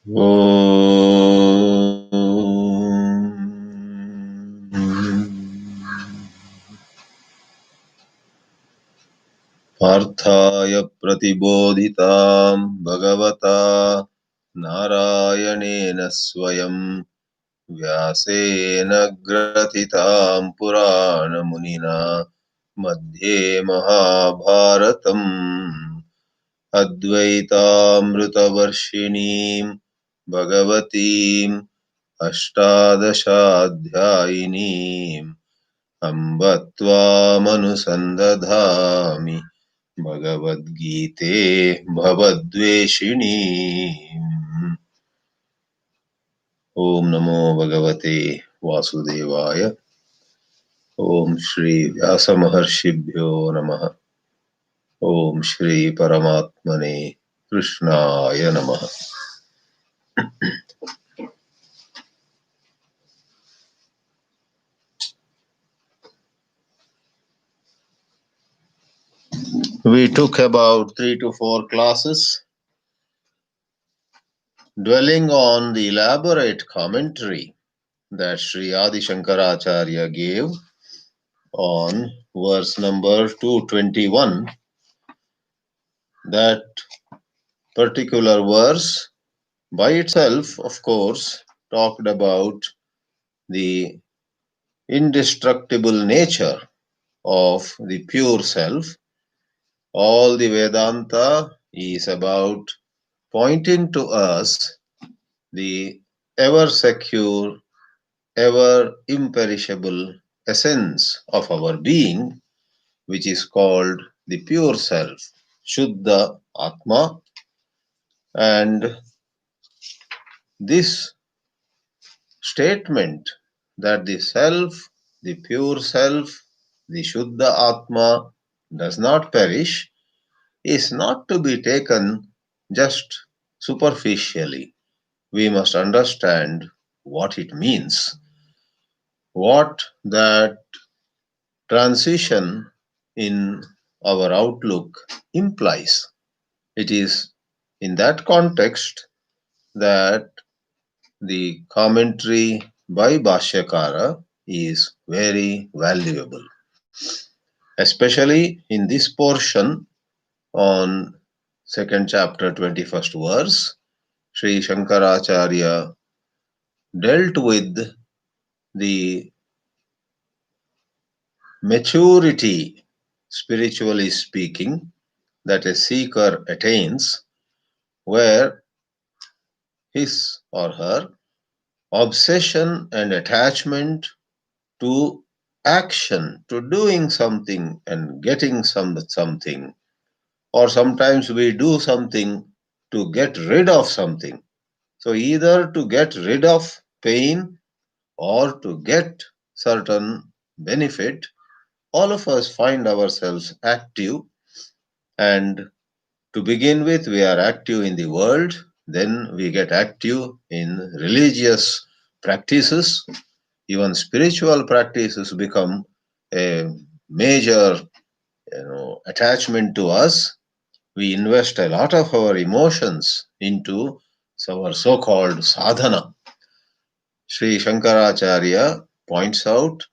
पार्थाय प्रतिबोधितां भगवता नारायणेन स्वयं व्यासेन ग्रथितां पुराणमुनिना मध्ये महाभारतम् अद्वैतामृतवर्षिणीं भगवतीम् अष्टादशाध्यायिनीम् अम्ब त्वामनुसन्दधामि भगवद्गीते भवद्वेषिणी। ओम नमो भगवते वासुदेवाय। ओम श्री व्यासमहर्षिभ्यो नमः। ओम श्री परमात्मने कृष्णाय नमः। We took about 3 to 4 classes dwelling on the elaborate commentary that Sri Adi Shankaracharya gave on verse number 221. That particular verse by itself, of course, talked about the indestructible nature of the pure self. All the Vedanta is about pointing to us the ever secure, ever imperishable essence of our being, which is called the pure self, Shuddha Atma. And this statement that the self, the pure self, the Shuddha Atma does not perish is not to be taken just superficially. We must understand what it means, what that transition in our outlook implies. It is in that context that the commentary by Bhashyakara is very valuable. Especially in this portion on second chapter 21st verse, Sri Shankaracharya dealt with the maturity, spiritually speaking, that a seeker attains, where his or her obsession and attachment to action, to doing something and getting something, or sometimes we do something to get rid of something. So either to get rid of pain or to get certain benefit, all of us find ourselves active. And to begin with, we are active in the world, then we get active in religious practices. Even spiritual practices become a major attachment to us. We invest a lot of our emotions into our so-called sadhana. Sri Shankaracharya points out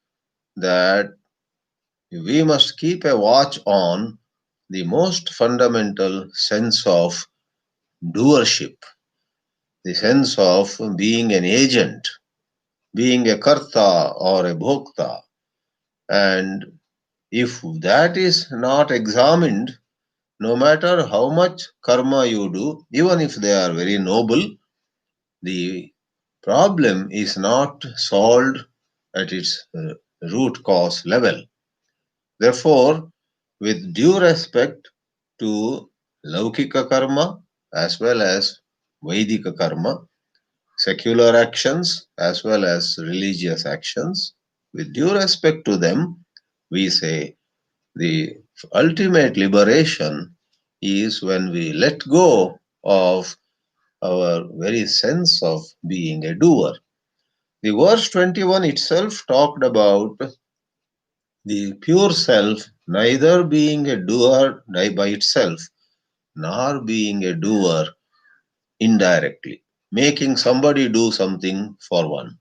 that we must keep a watch on the most fundamental sense of doership, the sense of being an agent, being a karta or a bhokta. And if that is not examined, no matter how much karma you do, even if they are very noble, the problem is not solved at its root cause level. Therefore, with due respect to Laukika karma as well as Vaidika karma, secular actions as well as religious actions, with due respect to them, we say the ultimate liberation is when we let go of our very sense of being a doer. The verse 21 itself talked about the pure self neither being a doer by itself nor being a doer indirectly. making somebody do something for one.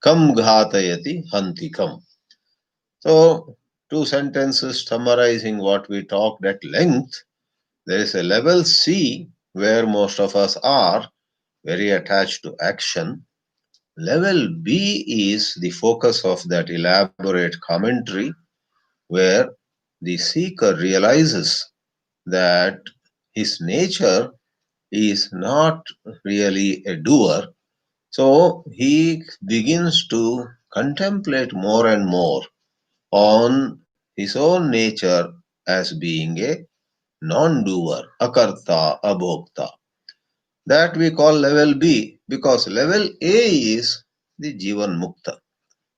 Kam ghatayati hantikam. So, two sentences summarizing what we talked at length. There is a level C where most of us are very attached to action. Level B is the focus of that elaborate commentary where the seeker realizes that his nature is not really a doer. So he begins to contemplate more and more on his own nature as being a non-doer, akarta, abhokta. That we call level B because level A is the Jivan Mukta.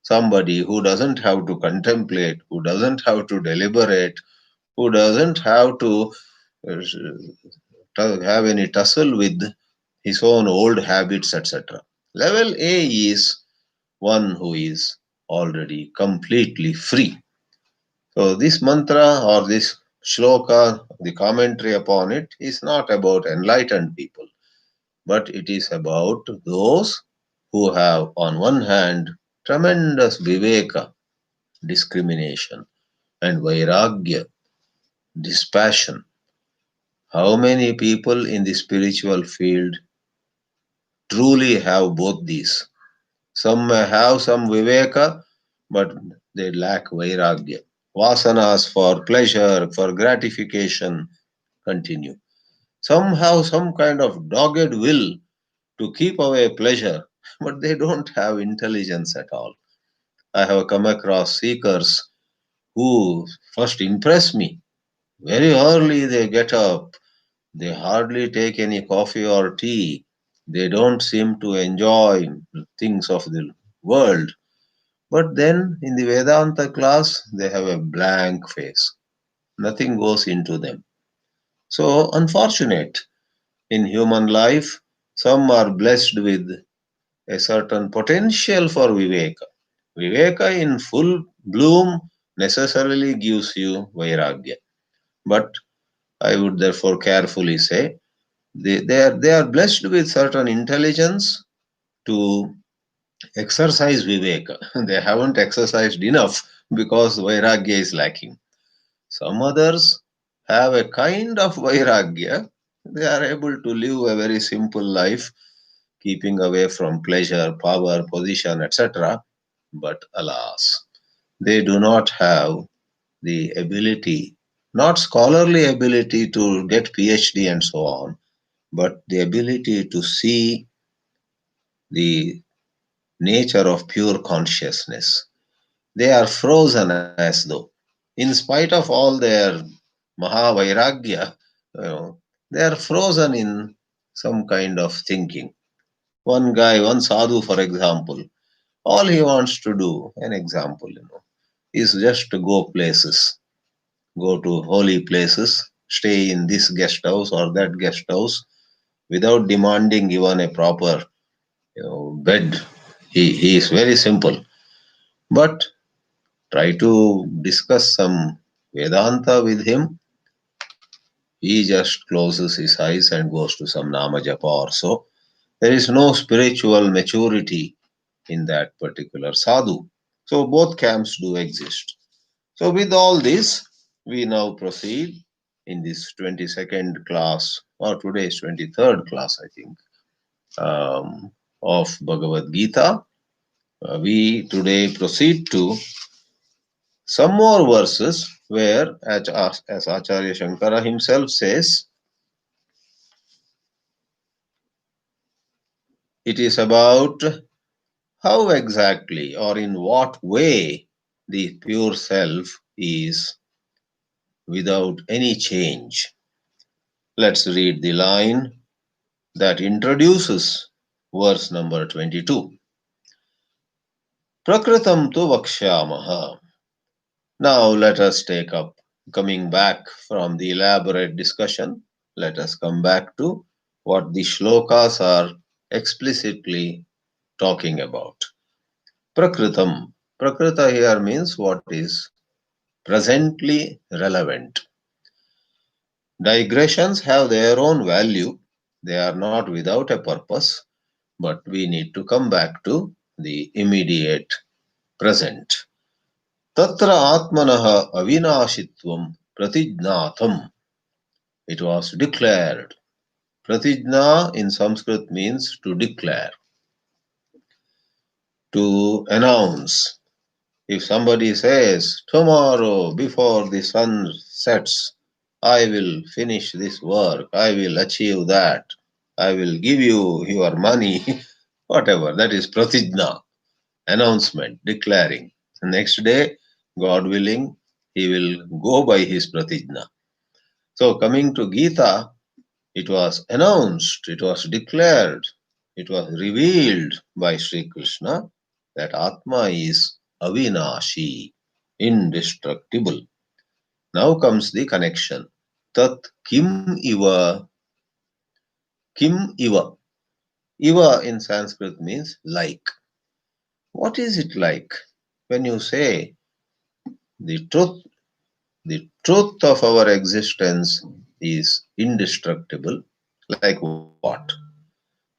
Somebody who doesn't have to contemplate, who doesn't have to deliberate, who doesn't have to have any tussle with his own old habits, etc. Level A is one who is already completely free. So, this mantra or this shloka, the commentary upon it, is not about enlightened people, but it is about those who have, on one hand, tremendous viveka, discrimination, and vairagya, dispassion. How many people in the spiritual field truly have both these? Some may have some viveka, but they lack vairagya. Vasanas for pleasure, for gratification continue. Some have some kind of dogged will to keep away pleasure, but they don't have intelligence at all. I have come across seekers who first impress me. Very early they get up, they hardly take any coffee or tea, they don't seem to enjoy things of the world. But then in the Vedanta class, they have a blank face. Nothing goes into them. So, unfortunate in human life, some are blessed with a certain potential for Viveka. Viveka in full bloom necessarily gives you Vairagya. But I would therefore carefully say they are blessed with certain intelligence to exercise Viveka. They haven't exercised enough because Vairagya is lacking. Some others have a kind of Vairagya. They are able to live a very simple life, keeping away from pleasure, power, position, etc. But alas, they do not have the ability, not scholarly ability to get PhD and so on, but the ability to see the nature of pure consciousness. They are frozen as though, in spite of all their Mahavairagya, they are frozen in some kind of thinking. One guy, one sadhu, for example, all he wants to do, an example, is just to go places, go to holy places, stay in this guest house or that guest house without demanding even a proper bed. He is very simple. But try to discuss some Vedanta with him, he just closes his eyes and goes to some Nama Japa or so. There is no spiritual maturity in that particular sadhu. So both camps do exist. So with all this, we now proceed in this 22nd class, or today's 23rd class, I think, of Bhagavad Gita. We today proceed to some more verses where, as Acharya Shankara himself says, it is about how exactly or in what way the pure self is without any change. Let's read the line that introduces verse number 22. Prakritam tu vakshyamaha. Now let us take up, coming back from the elaborate discussion, let us come back to what the shlokas are explicitly talking about. Prakritam. Prakrita here means what is presently relevant. Digressions have their own value. They are not without a purpose. but we need to come back to the immediate present. Tatra atmanaha avinashitvam pratijnatam. It was declared. Pratijna in Sanskrit means to declare, to announce. If somebody says, tomorrow before the sun sets, I will finish this work, I will achieve that, I will give you your money, whatever, that is pratijna, announcement, declaring. The next day, God willing, he will go by his pratijna. So coming to Gita, it was announced, it was declared, it was revealed by Sri Krishna that Atma is avinashi, indestructible. Now comes the connection. Tat kim iva, kim iva. Iva in Sanskrit means like. What is it like? When you say the truth of our existence is indestructible, like what?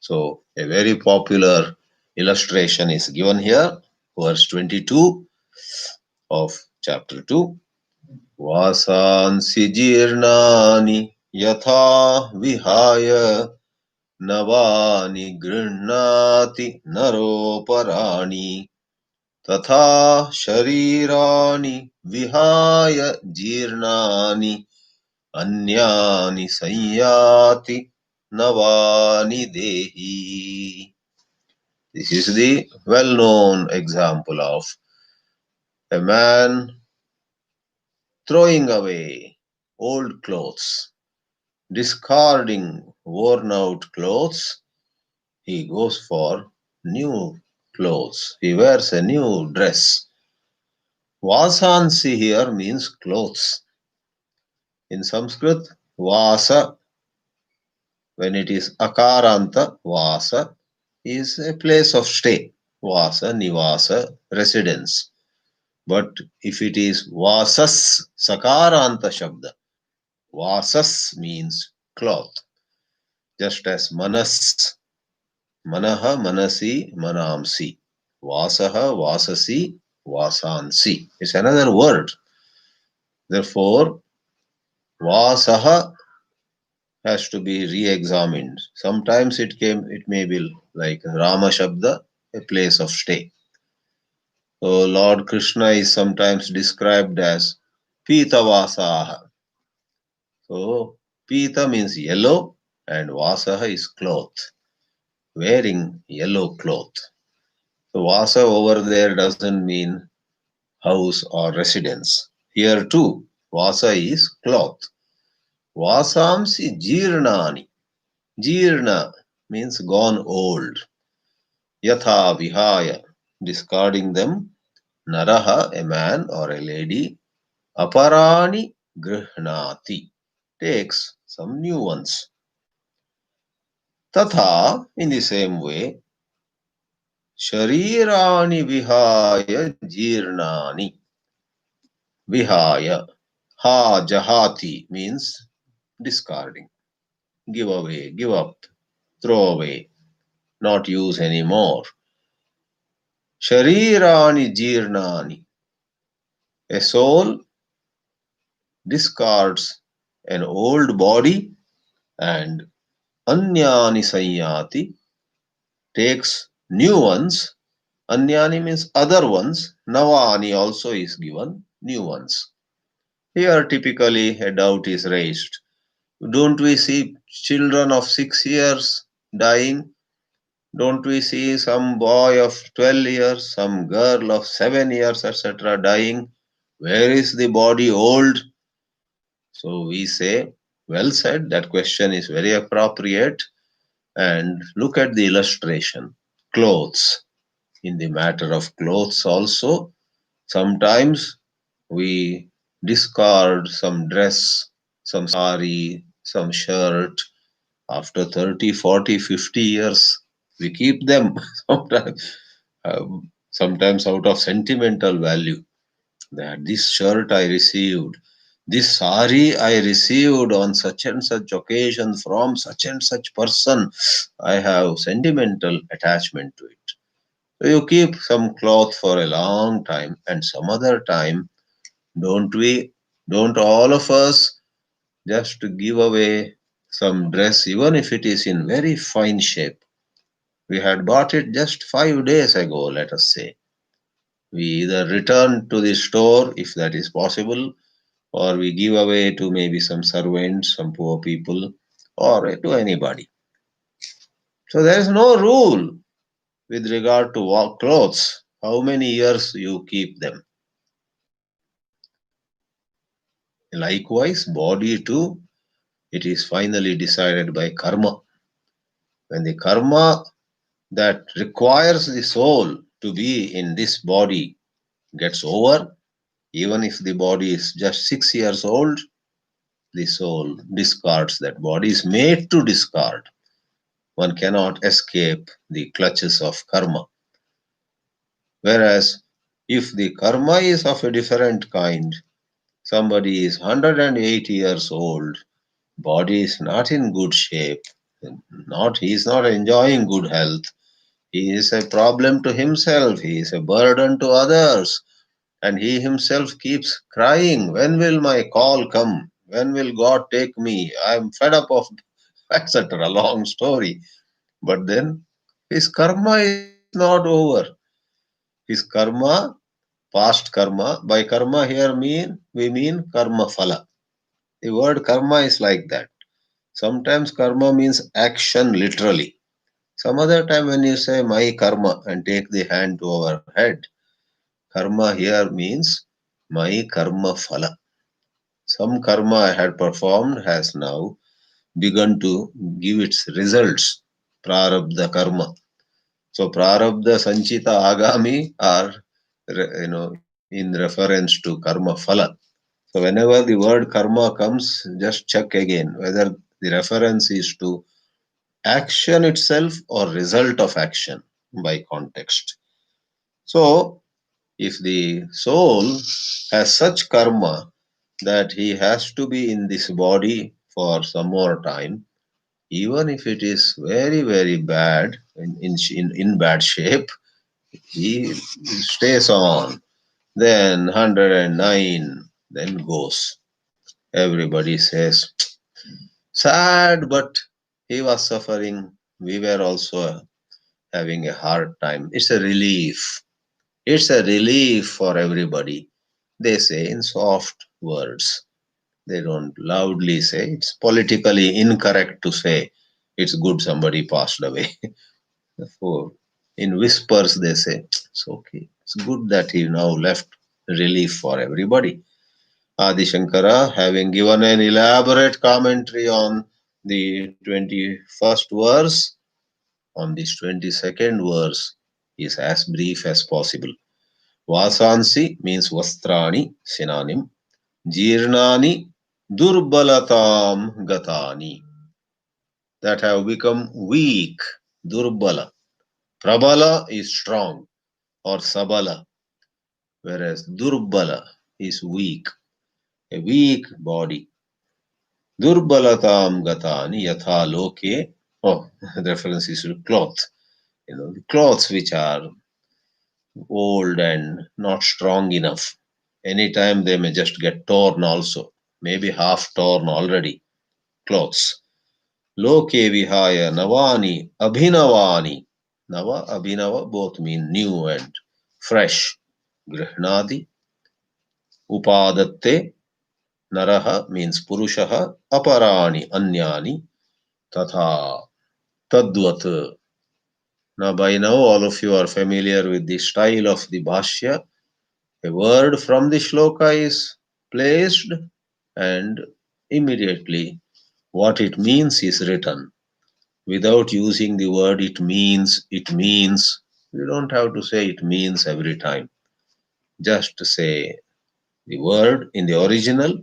So a very popular illustration is given here, verse 22 of chapter 2. Vasansi jirnani yatha vihaya navani grihnati naroparani तथा शरीराणि विहाय जीर्णानि अन्यानि संयाति नवानि देहि. This is the well-known example of a man throwing away old clothes, discarding worn-out clothes. He goes for new clothes. He wears a new dress. Vasansi here means clothes. In Sanskrit, vasa, when it is akaranta, vasa, is a place of stay. Vasa, nivasa, residence. But if it is vasas, sakaranta shabda, vasas means cloth. Just as manas, manaha, manasi, manamsi. Vasaha, vasasi, vasansi. It's another word. Therefore, vasaha has to be re-examined. Sometimes it may be like Rama Shabda, a place of stay. So Lord Krishna is sometimes described as Pita Vasaha. So Pita means yellow and Vasaha is cloth, wearing yellow cloth. So Vasa over there doesn't mean house or residence. Here too, Vasa is cloth. Vasamsi jirnani. Jirna means gone old. Yatha vihaya, discarding them. Naraha, a man or a lady. Aparani grihnati, takes some new ones. Tatha, in the same way. Sharirani vihaya jirnani. Vihaya. Ha jahati means discarding. Give away, give up, throw away, not use anymore. Sharirani jirnani. A soul discards an old body and anyani sanyati, takes new ones. Anyani means other ones. Navani also is given, new ones. Here typically a doubt is raised. Don't we see children of 6 years dying? Don't we see some boy of 12 years, some girl of 7 years, etc. dying? Where is the body old? So we say, well said, that question is very appropriate. And look at the illustration. Clothes. In the matter of clothes also, sometimes we discard some dress, some sari, some shirt. After 30, 40, 50 years, we keep them sometimes out of sentimental value. That this shirt I received This sari I received on such and such occasion from such and such person. I have sentimental attachment to it. So you keep some cloth for a long time, and some other time, don't we, don't all of us just give away some dress, even if it is in very fine shape. We had bought it just 5 days ago, let us say. We either return to the store if that is possible, or we give away to maybe some servants, some poor people, or to anybody. So there is no rule with regard to clothes, how many years you keep them. Likewise, body too, it is finally decided by karma. When the karma that requires the soul to be in this body gets over, even if the body is just 6 years old, the soul discards that body, is made to discard. One cannot escape the clutches of karma. Whereas, if the karma is of a different kind, somebody is 180 years old, body is not in good shape, he is not enjoying good health, he is a problem to himself, he is a burden to others, and he himself keeps crying, when will my call come? When will God take me? I am fed up of etc. Long story. But then his karma is not over. His karma, past karma, by karma here we mean karma phala. The word karma is like that. Sometimes karma means action literally. Some other time when you say my karma and take the hand to our head, karma here means my karma phala. Some karma I had performed has now begun to give its results. Prarabdha karma. So prarabdha, sanchita, agami are in reference to karma phala. So whenever the word karma comes, just check again whether the reference is to action itself or result of action by context. So if the soul has such karma that he has to be in this body for some more time, even if it is very, very bad, in bad shape, he stays on. Then 109, then goes. Everybody says, sad, but he was suffering. We were also having a hard time. It's a relief. It's a relief for everybody. They say in soft words. They don't loudly say. It's politically incorrect to say it's good somebody passed away. Therefore, in whispers, they say it's okay. It's good that he now left relief for everybody. Adi Shankara, having given an elaborate commentary on the 21st verse, on this 22nd verse is as brief as possible. Vasansi means vastrani, synonym. Jirnani, durbalatam gatani, that have become weak, durbala. Prabala is strong or sabala, whereas durbala is weak, a weak body. Durbalatam gatani yatha loke. Oh, reference is to cloth. The clothes which are old and not strong enough. Anytime they may just get torn also, maybe half torn already. Clothes. Loke vihaya navani abhinavani. Nava, abhinava both mean new and fresh. Grihnadi. Upadatte. Naraha means purushaha. Aparani anyani. Tatha. Tadvat. Now by now all of you are familiar with the style of the Bhashya. A word from the shloka is placed and immediately what it means is written. Without using the word it means. You don't have to say it means every time. Just say the word in the original,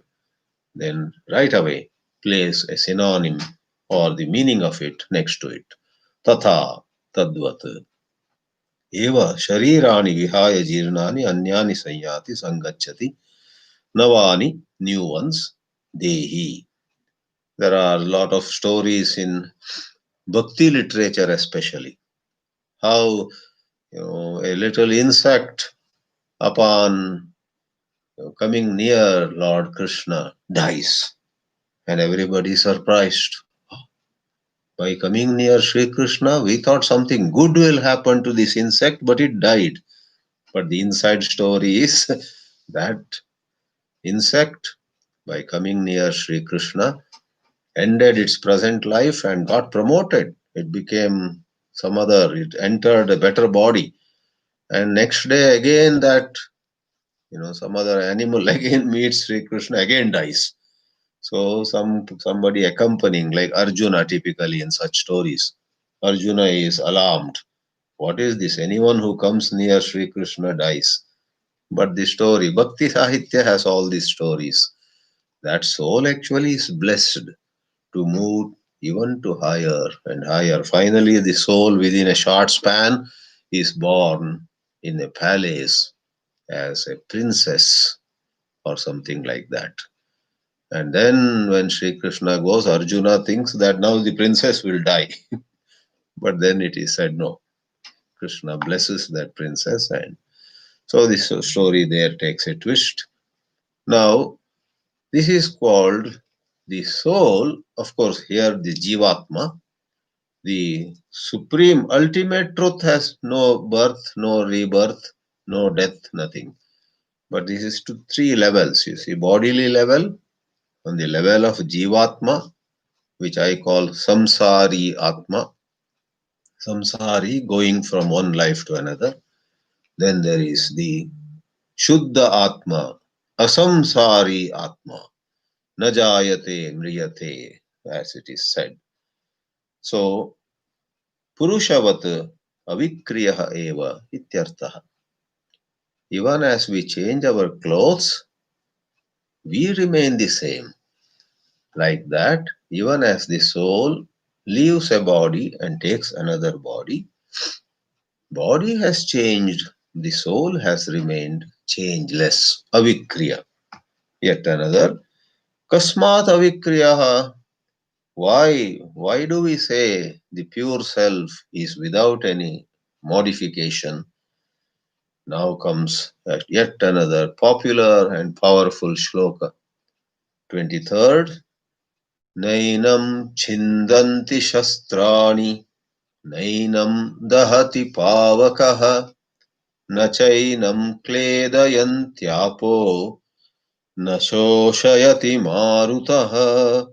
then right away place a synonym or the meaning of it next to it. Tatha, tadvat. Eva sharirani vihaya jirnani anyani sanyati sangachati navani new ones, dehi. There are a lot of stories in bhakti literature especially, how a little insect upon coming near Lord Krishna dies, and everybody is surprised. By coming near Sri Krishna, we thought something good will happen to this insect, but it died. But the inside story is that insect, by coming near Sri Krishna, ended its present life and got promoted. It became it entered a better body. And next day again that, some other animal again meets Sri Krishna, again dies. So somebody accompanying, like Arjuna typically in such stories. Arjuna is alarmed. What is this? Anyone who comes near Sri Krishna dies. But the story, Bhakti Sahitya has all these stories. That soul actually is blessed to move even to higher and higher. Finally, the soul within a short span is born in a palace as a princess or something like that. And then when Sri Krishna goes, Arjuna thinks that now the princess will die. But then it is said, no, Krishna blesses that princess. And so this story there takes a twist. Now, this is called the soul. Of course, here the Jivatma, the supreme ultimate truth, has no birth, no rebirth, no death, nothing. But this is to three levels. You see, bodily level, on the level of Jivatma, which I call Samsari Atma, Samsari, going from one life to another. Then there is the Shuddha Atma, Asamsari Atma, Najayate Mriyate, as it is said. So, Purushavat Avikriyaha Eva Ityartaha. Even as we change our clothes, we remain the same. Like that, even as the soul leaves a body and takes another body, body has changed, the soul has remained changeless. Avikriya. Yet another. Kasmat avikriyaha. Why do we say the pure self is without any modification? Now comes yet another popular and powerful shloka. 23rd. Nainam chindanti shastrani, nainam dahati pavakaha, nachainam kledayantyapo, na shoshayati marutaha.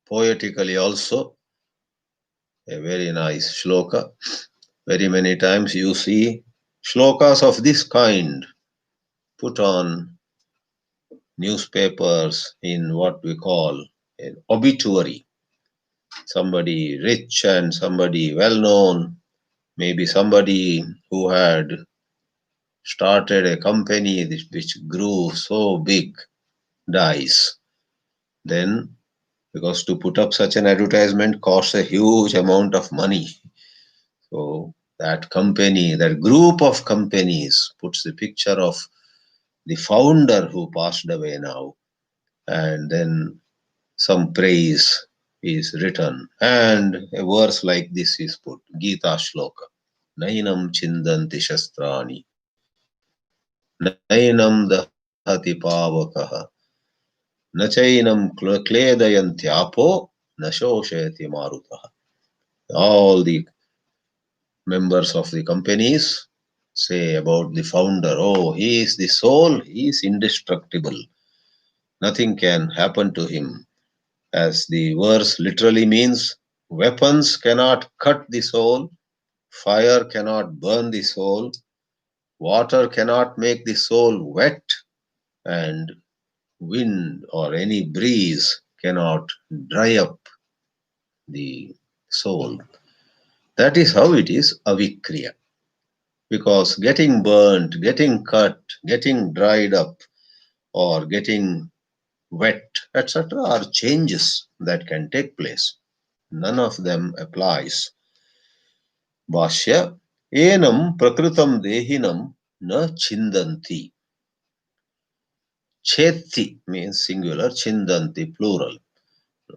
Poetically also, a very nice shloka. Very many times you see shlokas of this kind put on newspapers in what we call an obituary. Somebody rich and somebody well known, maybe somebody who had started a company which grew so big, dies. Then, because to put up such an advertisement costs a huge amount of money. So that company, that group of companies puts the picture of the founder who passed away now, and then some praise is written, and a verse like this is put, Gita Shloka. Nainam chindanti shastrani, nainam dahati pavakaha, nachainam kledayantyapo, nashoshayati marutaha. All the members of the companies say about the founder, oh, he is the soul, he is indestructible. Nothing can happen to him. As the verse literally means, weapons cannot cut the soul, fire cannot burn the soul, water cannot make the soul wet, and wind or any breeze cannot dry up the soul. That is how it is avikriya. Because getting burnt, getting cut, getting dried up, or getting wet, etc., are changes that can take place. None of them applies. Bhashya, enam prakritam dehinam na chindanti. Cheti means singular, chindanti plural.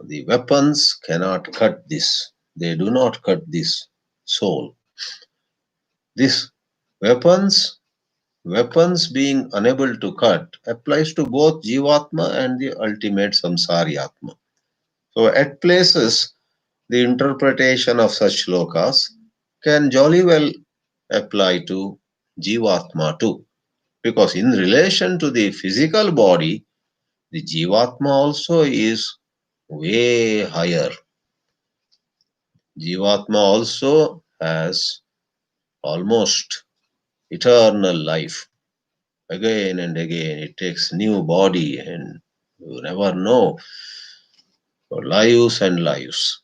The weapons cannot cut this. They do not cut this soul. This weapons being unable to cut applies to both Jivatma and the ultimate Samsari Atma. So at places, the interpretation of such shlokas can jolly well apply to Jivatma too. Because in relation to the physical body, the Jivatma also is way higher. Jivatma also has almost eternal life. Again and again, it takes new body, and you never know, for lives and lives.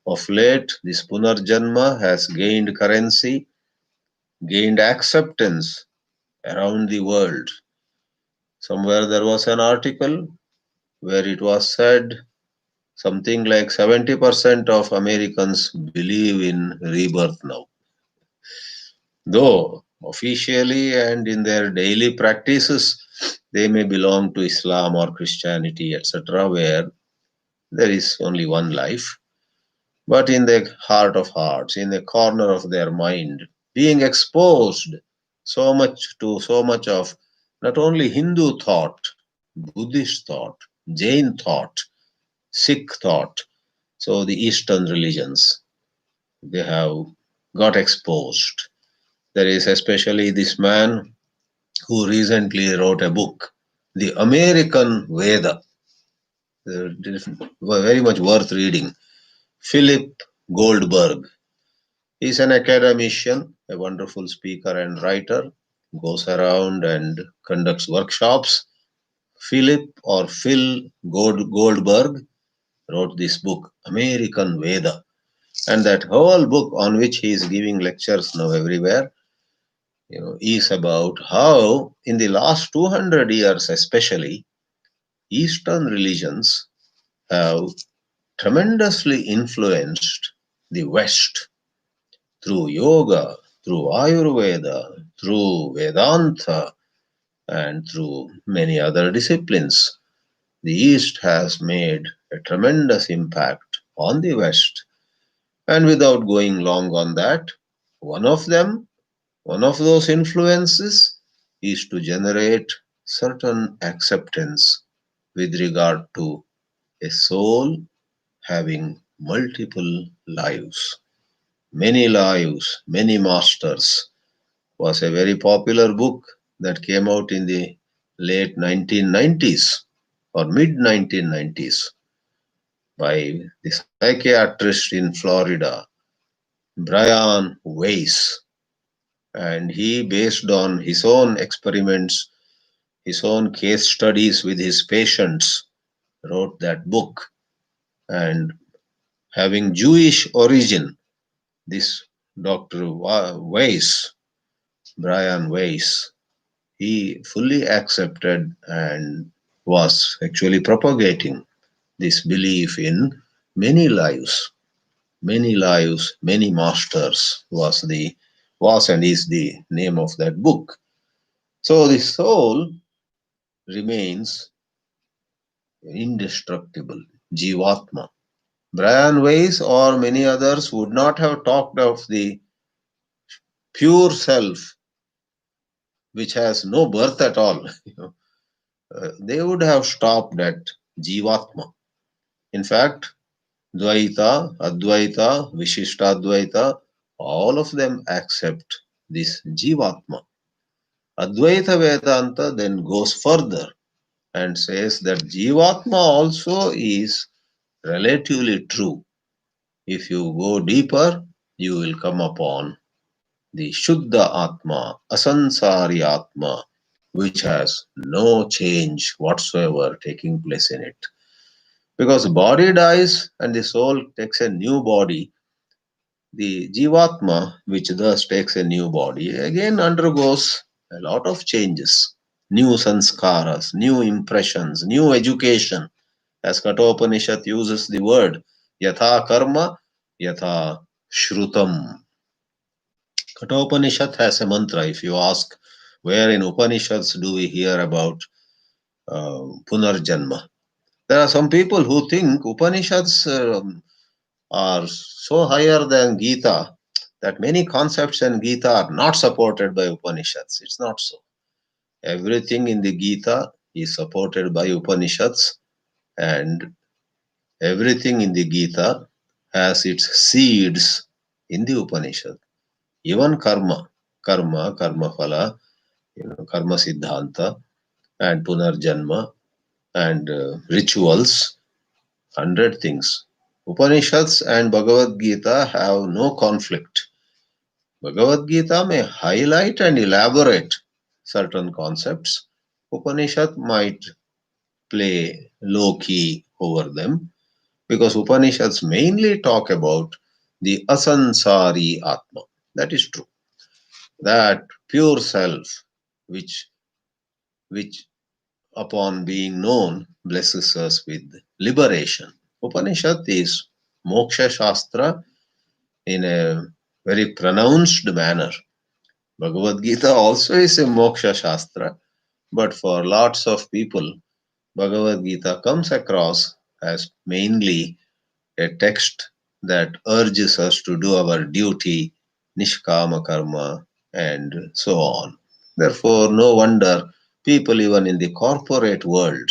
Of late, this Punarjanma has gained currency, gained acceptance around the world. Somewhere there was an article where it was said something like 70% of Americans believe in rebirth now. Though officially and in their daily practices, they may belong to Islam or Christianity, etc., where there is only one life. But in the heart of hearts, in the corner of their mind, being exposed so much of not only Hindu thought, Buddhist thought, Jain thought, Sikh thought, so the Eastern religions, they have got exposed. There is especially this man who recently wrote a book, The American Veda, very much worth reading. Philip Goldberg. He's an academician, a wonderful speaker and writer, goes around and conducts workshops. Philip or Phil Goldberg wrote this book, American Veda. And that whole book on which he is giving lectures now everywhere, is about how in the last 200 years especially, Eastern religions have tremendously influenced the West through yoga, through Ayurveda, through Vedanta, and through many other disciplines. The East has made a tremendous impact on the West. And without going long on that, one of them, one of those influences is to generate certain acceptance with regard to a soul having multiple lives. Many Lives, Many Masters was a very popular book that came out in the late 1990s or mid 1990s by the psychiatrist in Florida, Brian Weiss. And he, based on his own experiments, his own case studies with his patients, wrote that book. And having Jewish origin, this Dr. Weiss, Brian Weiss, he fully accepted and was actually propagating this belief in many lives. Many lives, many masters was and is the name of that book. So the soul remains indestructible, Jivatma. Brian Weiss or many others would not have talked of the pure self which has no birth at all. They would have stopped at Jivatma. In fact, Dvaita, Advaita, Vishishtadvaita, all of them accept this Jivatma. Advaita Vedanta then goes further and says that Jivatma also is relatively true. If you go deeper, you will come upon the Shuddha Atma, Asansari Atma, which has no change whatsoever taking place in it. Because body dies and the soul takes a new body, the Jivatma, which thus takes a new body, again undergoes a lot of changes. New sanskaras, new impressions, new education. As Kathopanishad uses the word, yatha karma, yatha shrutam. Kathopanishad has a mantra. If you ask, where in Upanishads do we hear about Punarjanma. There are some people who think Upanishads are so higher than Gita that many concepts in Gita are not supported by Upanishads. It's not so. Everything in the Gita is supported by Upanishads, and everything in the Gita has its seeds in the Upanishad. Even karma phala, karma siddhanta, and punarjanma, and rituals, 100 things. Upanishads and Bhagavad Gita have no conflict. Bhagavad Gita may highlight and elaborate certain concepts. Upanishad might play low key over them because Upanishads mainly talk about the asansari Atma. That is true. That pure self, which which upon being known blesses us with liberation. Upanishad is moksha shastra in a very pronounced manner. Bhagavad Gita also is a moksha shastra, but for lots of people, Bhagavad Gita comes across as mainly a text that urges us to do our duty, nishkama karma, and so on. Therefore, no wonder people even in the corporate world,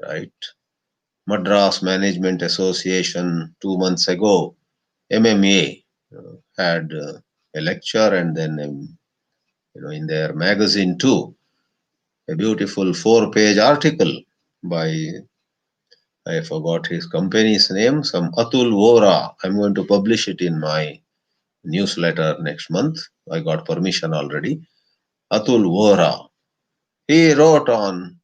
right? Madras Management Association 2 months ago, MMA, had a lecture, and then in their magazine too, a beautiful 4-page article by, I forgot his company's name, some Atul Vora. I'm going to publish it in my newsletter next month. I got permission already. Atul Vora. He wrote on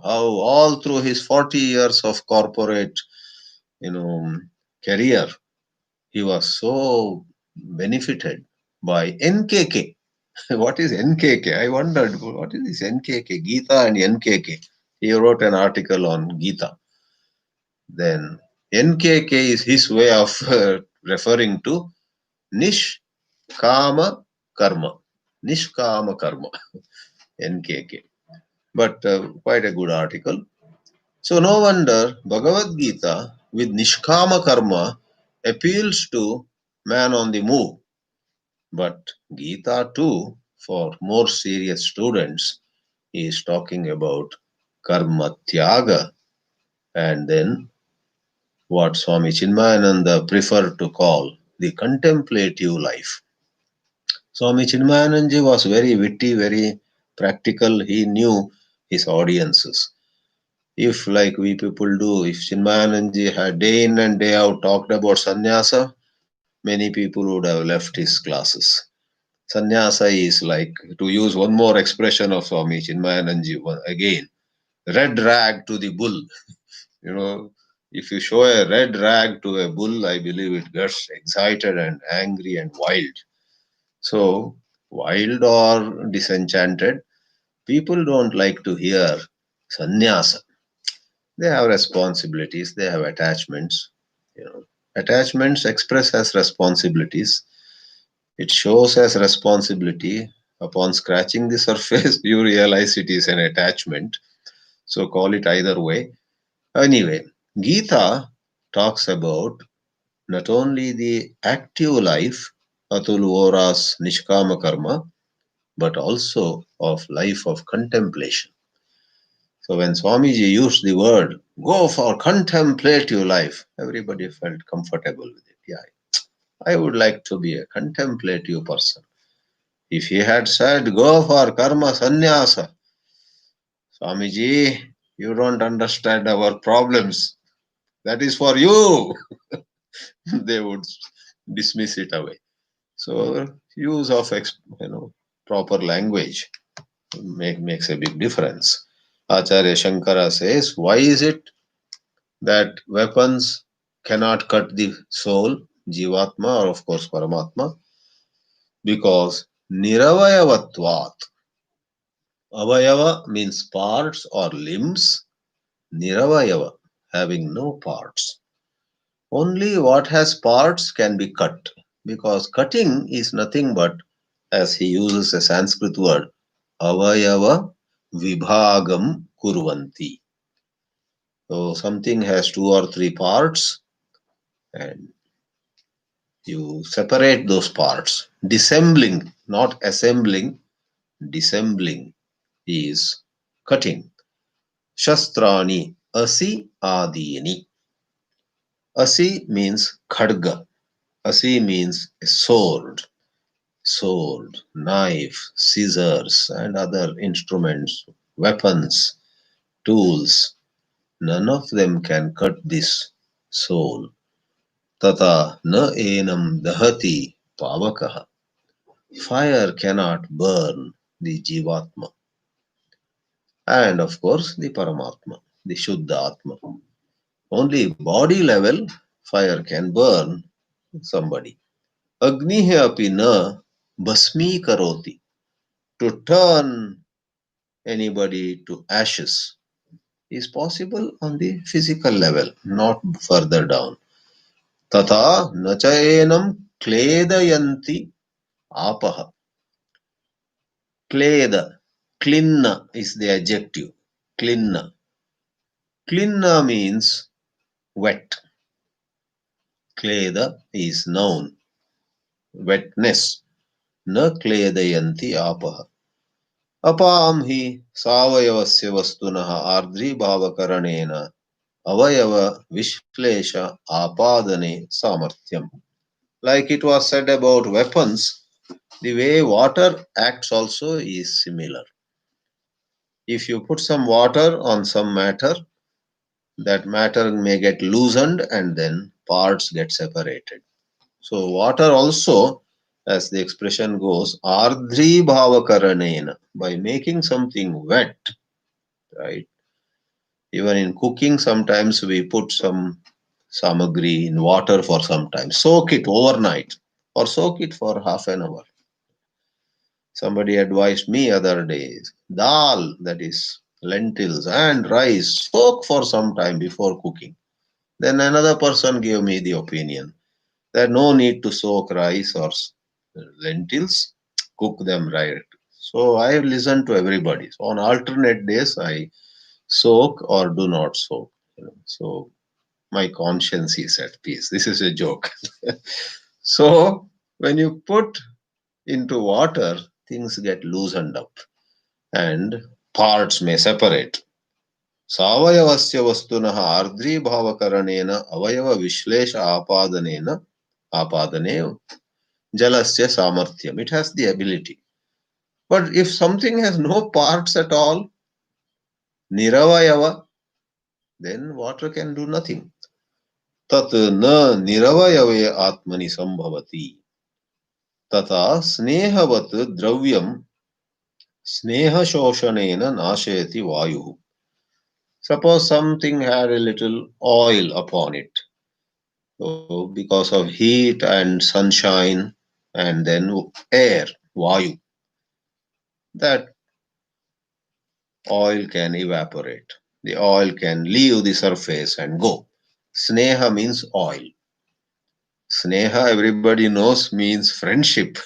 how all through his 40 years of corporate you know career, he was so benefited by NKK. What is NKK? I wondered, what is this NKK? Gita and NKK. He wrote an article on Gita. Then NKK is his way of referring to Nishkama Karma. Nishkama Karma. NKK. But quite a good article. So no wonder Bhagavad Gita with Nishkama Karma appeals to man on the move. But Gita too, for more serious students, is talking about Karma Tyaga, and then what Swami Chinmayananda preferred to call the contemplative life. Swami Chinmayananda was very witty, very practical. He knew his audiences. If, like we people do, if Chinmayananda had day in and day out talked about sannyasa, many people would have left his classes. Sannyasa is like, to use one more expression of Swami Chinmayananda again, red rag to the bull. If you show a red rag to a bull, I believe it gets excited and angry and wild. So, wild or disenchanted, people don't like to hear sannyasa. They have responsibilities, they have attachments. Attachments express as responsibilities. It shows as responsibility. Upon scratching the surface, you realize it is an attachment. So call it either way. Anyway, Gita talks about not only the active life, Atul Vora's Nishkama Karma, but also of life of contemplation. So when Swamiji used the word, go for contemplative life, everybody felt comfortable with it. Yeah, I would like to be a contemplative person. If he had said, go for karma sannyasa, Swamiji, you don't understand our problems. That is for you. They would dismiss it away. So use of proper language makes a big difference. Acharya Shankara says, why is it that weapons cannot cut the soul, Jivatma, or of course Paramatma? Because Niravayavatvat. Avayava means parts or limbs. Niravayava, having no parts. Only what has parts can be cut. Because cutting is nothing but, as he uses a Sanskrit word, avayava vibhagam kurvanti. So something has 2 or 3 parts, and you separate those parts. Dissembling, not assembling, dissembling is cutting. Shastrani asi adini. Asi means khadga. Asi means a sword, knife, scissors, and other instruments, weapons, tools. None of them can cut this soul. Tata na enam dahati pavakaha. Fire cannot burn the Jivatma. And of course, the Paramatma, the Shuddha Atma. Only body level, fire can burn somebody. Agnihi api na basmi karoti. To turn anybody to ashes is possible on the physical level, not further down. Tata nachayenam kledayanti apaha. Kleda, klinna is the adjective. Klinna. Klinna means wet. Kleda is noun. Wetness. Na kledayanti apaha. अपाम ही सावयवस्य वस्तुनः आर्द्रीभावकरणेन अवयव विश्लेष आपादने सामर्थ्यम. Like it was said about weapons, the way water acts also is similar. If you put some water on some matter, that matter may get loosened and then parts get separated. So water also, as the expression goes, ardri bhavakaranena, by making something wet, right? Even in cooking, sometimes we put some samagri in water for some time. Soak it overnight or soak it for half an hour. Somebody advised me other days, dal, that is lentils and rice, soak for some time before cooking. Then another person gave me the opinion that no need to soak rice or lentils, cook them right. So I listened to everybody. So on alternate days, I soak or do not soak. So my conscience is at peace. This is a joke. So when you put into water, things get loosened up and parts may separate. सावयवस्य वस्तुनः आर्द्रीभावकरणेन अवयव विश्लेष आपादने jalasya samarthyam. It has the ability. But if something has no parts at all, niravayava, then water can do nothing. Tat na niravayave atmani sambhavati. Tata snehavat dravyam sneha shoshanena nashayati vayu. Suppose something had a little oil upon it. So because of heat and sunshine and then air, vayu, that oil can evaporate. The oil can leave the surface and go. Sneha means oil. Sneha, everybody knows, means friendship,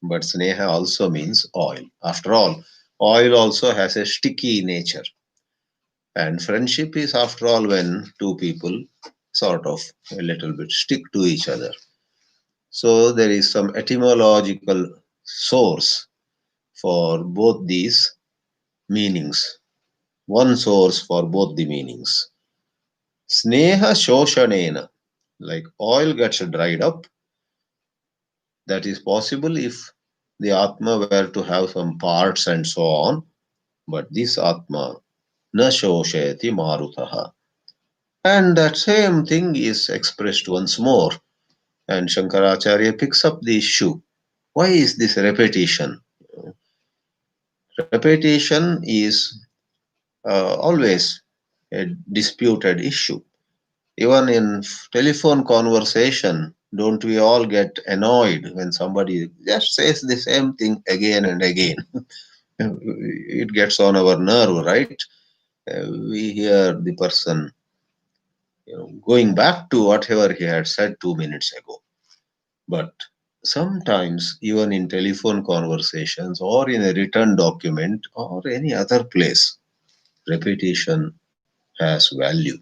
but sneha also means oil. After all, oil also has a sticky nature. And friendship is, after all, when two people sort of a little bit stick to each other. So there is some etymological source for both these meanings. One source for both the meanings. Sneha shoshanena, like oil gets dried up. That is possible if the Atma were to have some parts and so on. But this Atma, na shoshayati marutaha. And that same thing is expressed once more. And Shankaracharya picks up the issue. Why is this repetition? Repetition is always a disputed issue. Even in telephone conversation, don't we all get annoyed when somebody just says the same thing again and again? It gets on our nerve, right? We hear the person going back to whatever he had said 2 minutes ago. But sometimes even in telephone conversations or in a written document or any other place, repetition has value.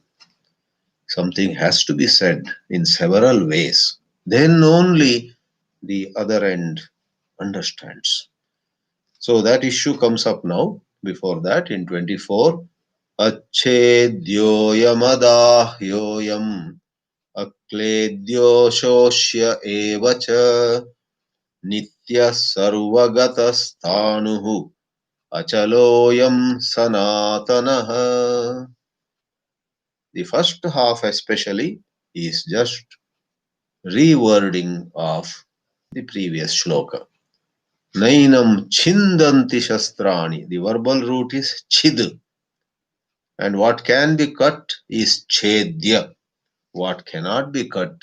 Something has to be said in several ways. Then only the other end understands. So that issue comes up now. Before that, in 24, अच्छेद्योयमदाह्योऽयम् अक्लेद्यो शोष्य एव च नित्यः सर्वगतस्थाणुः अचलोऽयं सनातनः. The first half especially is just rewording of the previous shloka. Nainam chindanti shastrani. The verbal root is chid. And what can be cut is chedya. What cannot be cut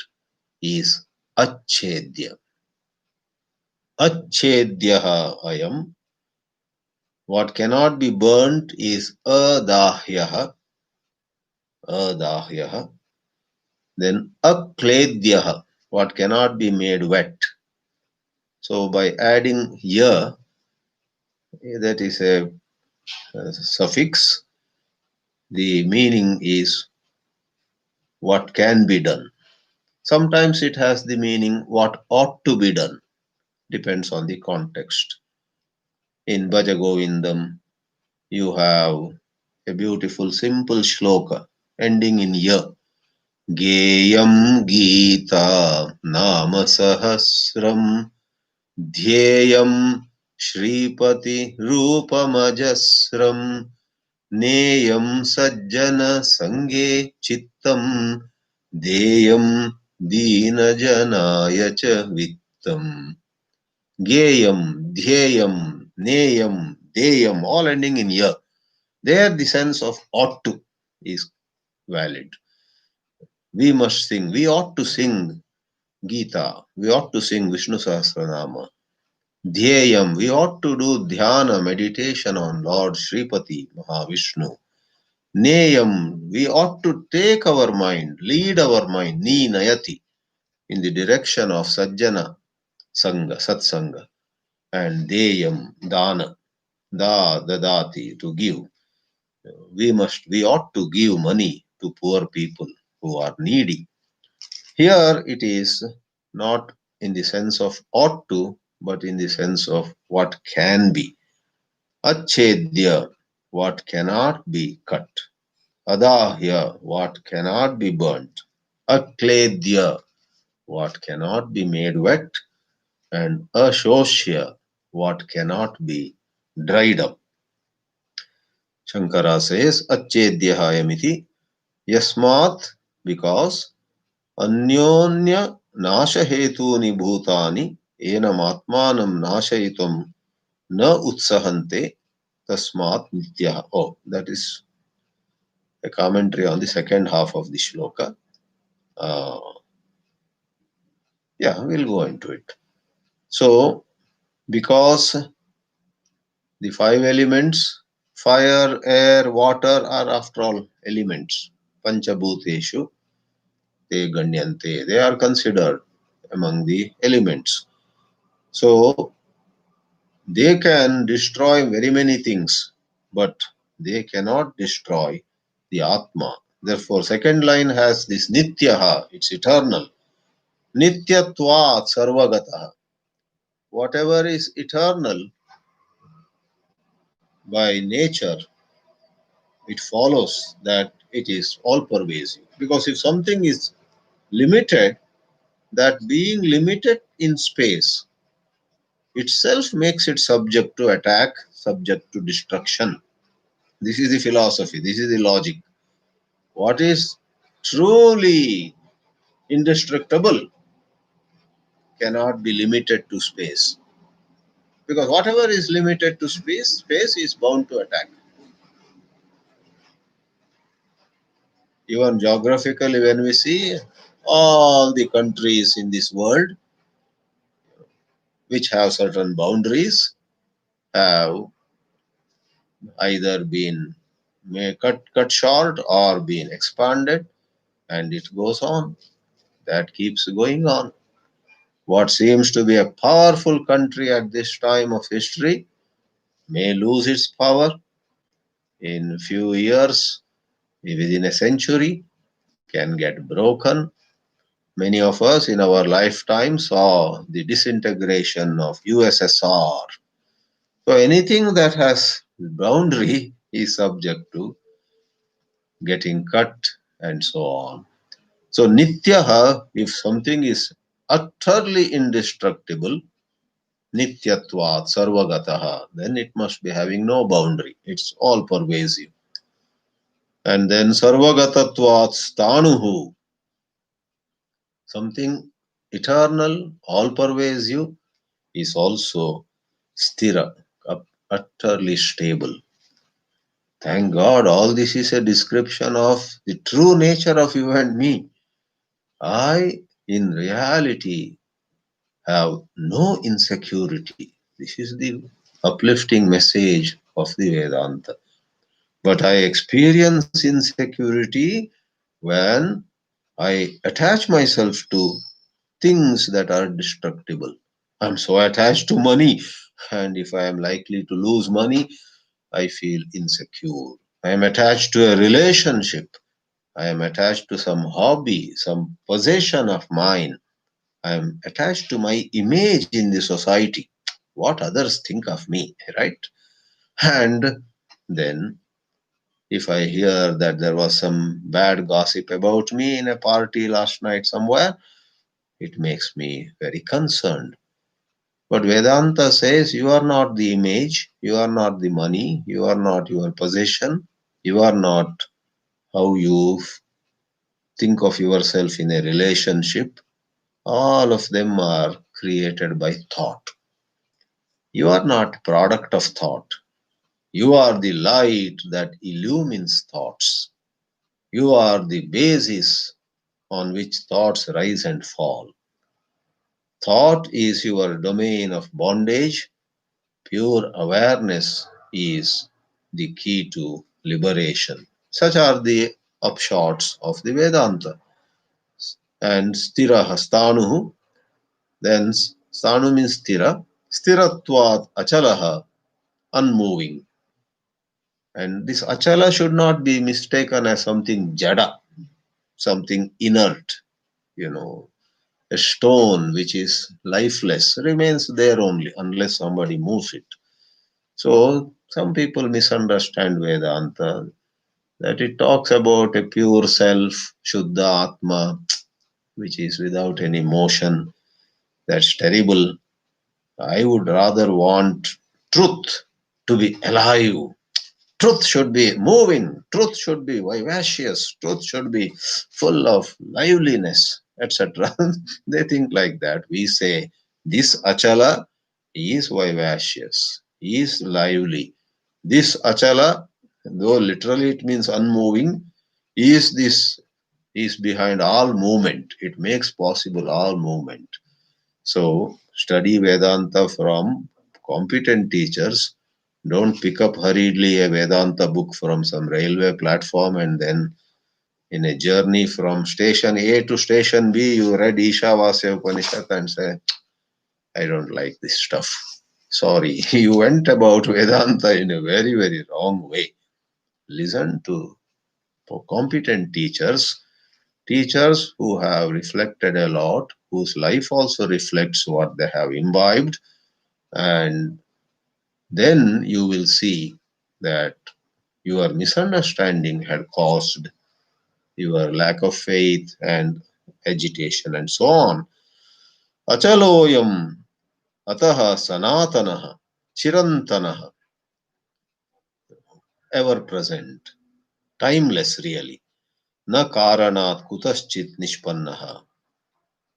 is achedya. Achedyaha ayam. What cannot be burnt is adahyaha. Adahyaha. Then akledyaha. What cannot be made wet. So by adding ya, that is a suffix, the meaning is what can be done. Sometimes it has the meaning what ought to be done, depends on the context. In Bhaja Govindam, you have a beautiful simple shloka ending in ya. Geyam Geeta Nama Sahasram Dhyeyam Shripati Rupamajasram Neyam Sajjana Sange Chittam Deyam Dina Janaya Cha Vittam. Geyam, Dhyeyam, Neyam, Deyam, all ending in ya. There the sense of ought to is valid. We must sing. We ought to sing Gita. We ought to sing Vishnu Sahasranama. Dhyeyam. We ought to do dhyana, meditation on Lord Shripati, Mahavishnu. Neyam. We ought to take our mind, lead our mind, Ni Nayati, in the direction of Sajjana, Sangha, Satsanga. And Deyam, Dana, Dadati, to give. We ought to give money to poor people who are needy. Here it is not in the sense of ought to, but in the sense of what can be. Achedya, what cannot be cut. Adahya, what cannot be burnt. Akledya, what cannot be made wet. And ashoshya, what cannot be dried up. Shankara says, Achedhyahayamiti, yasmat, because अन्योन्य नाश हेतूनि भूतानि एनमात्मानं नाशयितुं न उत्सहन्ते tasmat nityah. Oh, that is a commentary on the second half of the shloka. Yeah, we'll go into it. So, because the five elements, fire, air, water, are after all elements. Panchabhuteshu te ganyante. They are considered among the elements. So, they can destroy very many things, but they cannot destroy the Atma. Therefore, second line has this Nityaha, it's eternal. Nityatvat Sarvagataha. Whatever is eternal by nature, it follows that it is all pervasive. Because if something is limited, that being limited in space itself makes it subject to attack, subject to destruction. This is the philosophy, this is the logic. What is truly indestructible cannot be limited to space. Because whatever is limited to space, space is bound to attack. Even geographically, when we see all the countries in this world which have certain boundaries have either been cut short or been expanded, and it goes on. That keeps going on. What seems to be a powerful country at this time of history may lose its power in few years, within a century, can get broken. Many of us in our lifetime saw the disintegration of USSR. So anything that has boundary is subject to getting cut and so on. So nityaha, if something is utterly indestructible, nityatvat sarvagataha, then it must be having no boundary. It's all pervasive. And then sarvagatatvat stanuhu, something eternal, all pervasive, is also sthira, utterly stable. Thank God, all this is a description of the true nature of you and me. I, in reality, have no insecurity. This is the uplifting message of the Vedanta. But I experience insecurity when I attach myself to things that are destructible. I'm so attached to money, and if I am likely to lose money, I feel insecure. I am attached to a relationship. I am attached to some hobby, some possession of mine. I am attached to my image in the society, what others think of me, right? And then, if I hear that there was some bad gossip about me in a party last night somewhere, it makes me very concerned. But Vedanta says you are not the image, you are not the money, you are not your possession, you are not how you think of yourself in a relationship. All of them are created by thought. You are not product of thought. You are the light that illumines thoughts. You are the basis on which thoughts rise and fall. Thought is your domain of bondage. Pure awareness is the key to liberation. Such are the upshots of the Vedanta. And stira hastanuhu, then stanu means stira. Stiratvat achalaha, unmoving. And this achala should not be mistaken as something jada, something inert, you know. A stone which is lifeless remains there only unless somebody moves it. So some people misunderstand Vedanta, that it talks about a pure self, Shuddha Atma, which is without any motion. That's terrible. I would rather want truth to be alive. Truth should be moving, truth should be vivacious, truth should be full of liveliness, etc. They think like that. We say this achala is vivacious, is lively. This achala, though literally it means unmoving, is behind all movement. It makes possible all movement. So study Vedanta from competent teachers. Don't pick up hurriedly a Vedanta book from some railway platform and then in a journey from station A to station B, you read Ishavasya Upanishad and say, I don't like this stuff. Sorry, you went about Vedanta in a very, very wrong way. Listen to competent teachers, teachers who have reflected a lot, whose life also reflects what they have imbibed, and then you will see that your misunderstanding had caused your lack of faith and agitation and so on. Achaloyam ataha sanatanaha chirantanaha, ever present, timeless really. Na karanat kutaschit nishpannaha.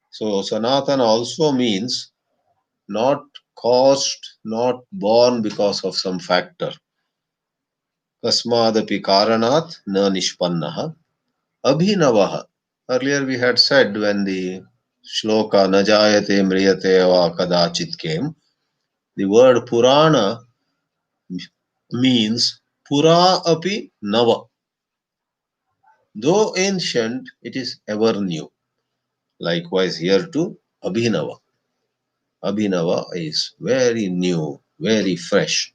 So sanatana also means not caused, not born because of some factor. Kasmadapi karanat na nishpannaha. Abhinavaha. Earlier we had said when the shloka najayate mriyate va kadachit came, the word Purana means Pura api nava. Though ancient, it is ever new. Likewise here too, Abhinava. Abhinava is very new, very fresh.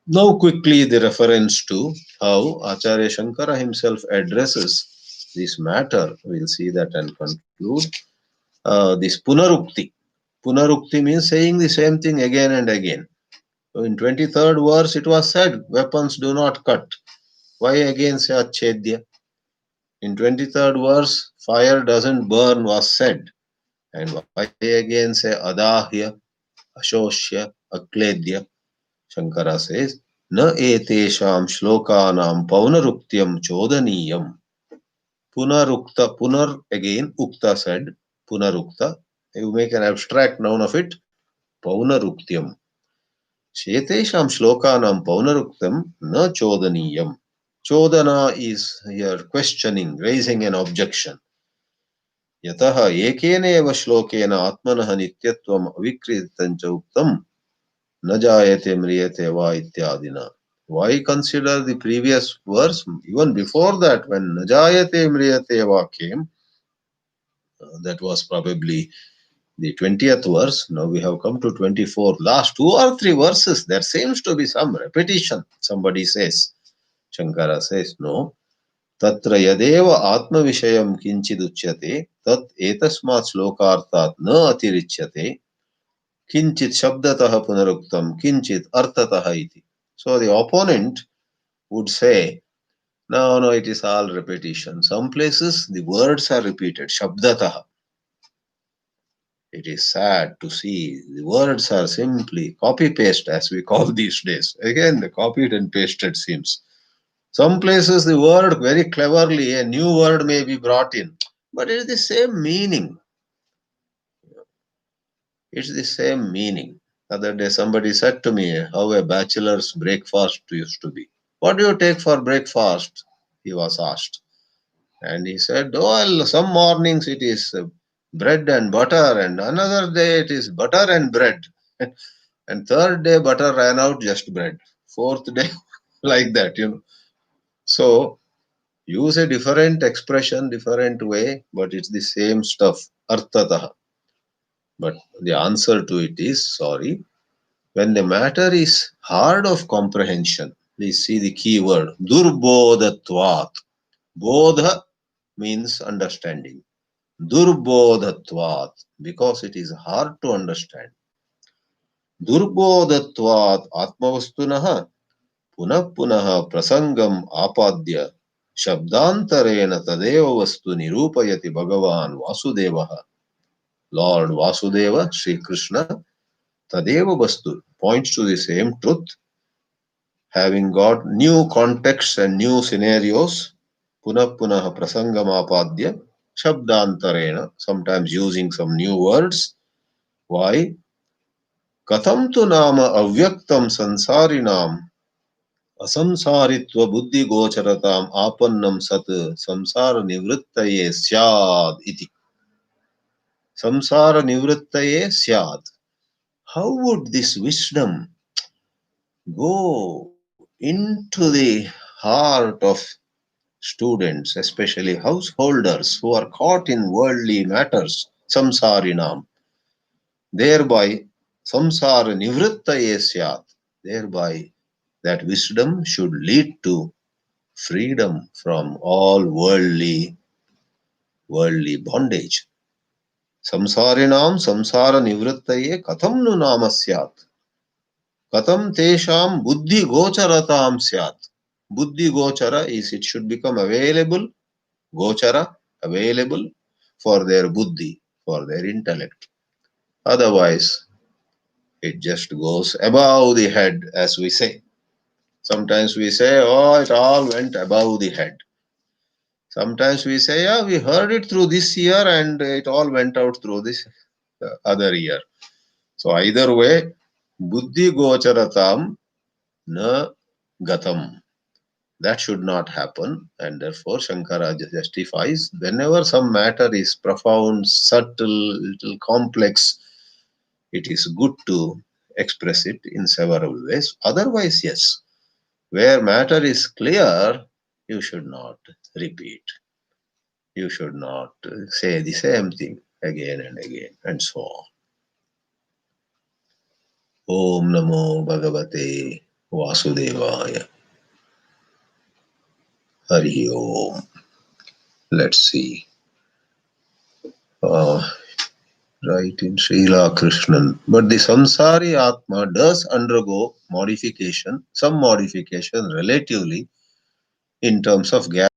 Now quickly the reference to how Acharya Shankara himself addresses this matter. We'll see that and conclude. This Punarukti. Punarukti means saying the same thing again and again. So in 23rd verse it was said, weapons do not cut. Why again say Achedya? In 23rd verse, fire doesn't burn was said. And why again say Adahya, Ashoshya, Akledya? Shankara says, Na etesham shlokanam paunaruktyam chodaniyam. Punarukta, punar again, ukta said, punarukta. You make an abstract noun of it, paunaruktyam. Shetesham shlokanam paunaruktam na chodaniyam. Chodana is here questioning, raising an objection. यतः एकेनेव श्लोकेन आत्मनः नित्यत्वम् अविक्रीतं च उक्तं न जायते म्रियते वा इत्यादिना. Why consider the previous verse? Even before that, when न जायते म्रियते वा came, that was probably the 20th verse. Now we have come to 24. Last 2 or 3 verses, there seems to be some repetition. Somebody says, Shankara says, no. तत्र यदेव आत्मविषयं किञ्चिदुच्यते तत् एतस्मात् श्लोकार्थात् न अतिरिच्यते किञ्चित् शब्दतः पुनरुक्तं किञ्चित् अर्थतः इति. So the opponent would say, no, it is all repetition. Some places the words are repeated, shabdatah. It is sad to see the words are simply copy-paste, as we call these days. Again, the copied and pasted seems. Some places the word very cleverly, a new word may be brought in, but it is the same meaning. It's the same meaning. Other day somebody said to me how a bachelor's breakfast used to be. What do you take for breakfast? He was asked. And he said, oh, some mornings it is bread and butter, and another day it is butter and bread. And third day butter ran out, just bread. Fourth day, like that. So, use a different expression, different way, but it's the same stuff, arthatah. But the answer to it is, sorry, when the matter is hard of comprehension, please see the key word, durbodhatvat. Bodha means understanding. Durbodhatvat, because it is hard to understand. Durbodhatvat atmavastunaha punah punah prasangam apadya shabdantarena tadeva vastu nirupayati bhagavan vasudevaha. Lord Vasudeva, Sri Krishna, tadeva vastu points to the same truth, having got new contexts and new scenarios, punah punah prasangam apadya shabdantarena, sometimes using some new words. Why? Katham tu nama avyaktam sansarinam असंसारित्व बुद्धि गोचरताम आपन्नम सत संसार निवृत्तये स्याद इति. Samsara nivrittaye syad. How would this wisdom go into the heart of students, especially householders who are caught in worldly matters, samsarinam? Thereby, samsara nivrittaye syat. Thereby, that wisdom should lead to freedom from all worldly bondage. Samsarinam samsara nivrittaye katham nu nama syat. Katham tesham buddhi gocharatam syat. Buddhi gochara is it should become available, gochara, available for their buddhi, for their intellect. Otherwise, it just goes above the head, as we say. Sometimes we say, oh, it all went above the head. Sometimes we say, yeah, we heard it through this ear and it all went out through this other ear. So either way, buddhi gocharatam na gatam. That should not happen, and therefore Shankara justifies whenever some matter is profound, subtle, little complex, it is good to express it in several ways. Otherwise, yes, where matter is clear, you should not repeat. You should not say the same thing again and again, and so on. Om Namo Bhagavate Vasudevaya. Hari Om. Let's see. Right in Srila Krishnan. But the samsari Atma does undergo modification, some modification relatively in terms of